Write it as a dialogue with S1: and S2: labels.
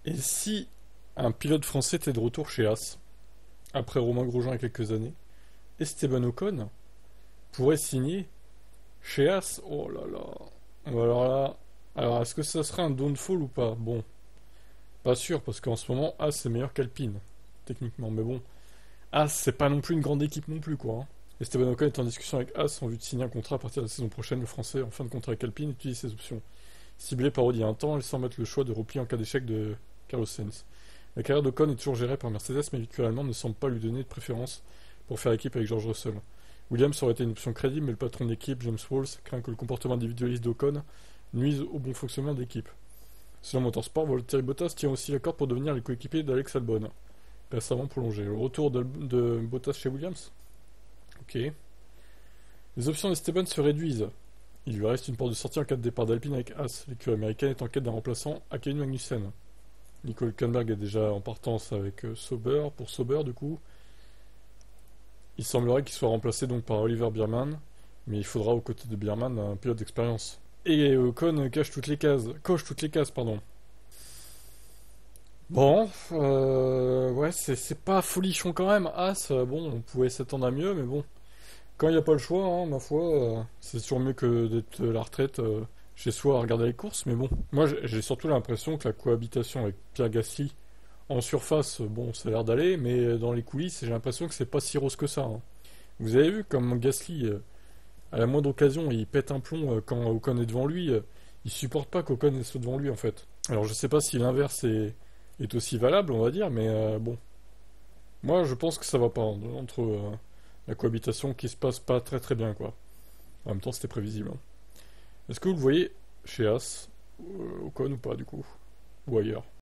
S1: Et si un pilote français était de retour chez As, après Romain Grosjean il y a quelques années, Esteban Ocon pourrait signer chez As? Oh là là. Bon, alors là, alors est-ce que ça serait un downfall ou pas? Bon, pas sûr, parce qu'en ce moment, As c'est meilleur qu'Alpine, techniquement. Mais bon, As c'est pas non plus une grande équipe non plus, quoi, hein. Esteban Ocon est en discussion avec As en vue de signer un contrat à partir de la saison prochaine. Le français, en fin de contrat avec Alpine, étudie ses options. Ciblé par Audi il y a un temps, il semble mettre le choix de repli en cas d'échec de Carlos Sainz. La carrière d'Ocon est toujours gérée par Mercedes, mais le véhicule allemand ne semble pas lui donner de préférence pour faire équipe avec George Russell. Williams aurait été une option crédible, mais le patron d'équipe, James Walls, craint que le comportement individualiste d'Ocon nuise au bon fonctionnement d'équipe. Selon Motorsport, Valtteri Bottas tient aussi la corde pour devenir le coéquipier d'Alex Albon, récemment prolongé. Le retour de Bottas chez Williams. Ok. Les options d'Esteban se réduisent. Il lui reste une porte de sortie en cas de départ d'Alpine avec As. L'écurie américaine est en quête d'un remplaçant à Kevin Magnussen. Nico Hülkenberg est déjà en partance avec Sauber. Pour Sauber, du coup, il semblerait qu'il soit remplacé donc par Oliver Biermann, mais il faudra aux côtés de Biermann un pilote d'expérience. Et Ocon coche toutes les cases, pardon. Bon, ouais, c'est pas folichon quand même. As, bon, on pouvait s'attendre à mieux, mais bon. Quand il n'y a pas le choix, hein, ma foi, c'est toujours mieux que d'être à la retraite chez soi à regarder les courses. Mais bon, moi j'ai surtout l'impression que la cohabitation avec Pierre Gasly en surface, bon, ça a l'air d'aller, mais dans les coulisses, j'ai l'impression que c'est pas si rose que ça, hein. Vous avez vu comme Gasly, à la moindre occasion, il pète un plomb quand Ocon est devant lui. Il supporte pas qu'Ocon soit devant lui en fait. Alors je sais pas si l'inverse est aussi valable, on va dire, mais bon. Moi je pense que ça va pas entre la cohabitation qui se passe pas très très bien quoi. En même temps c'était prévisible, hein. Est-ce que vous le voyez chez As, Ocon ou pas du coup? Ou ailleurs?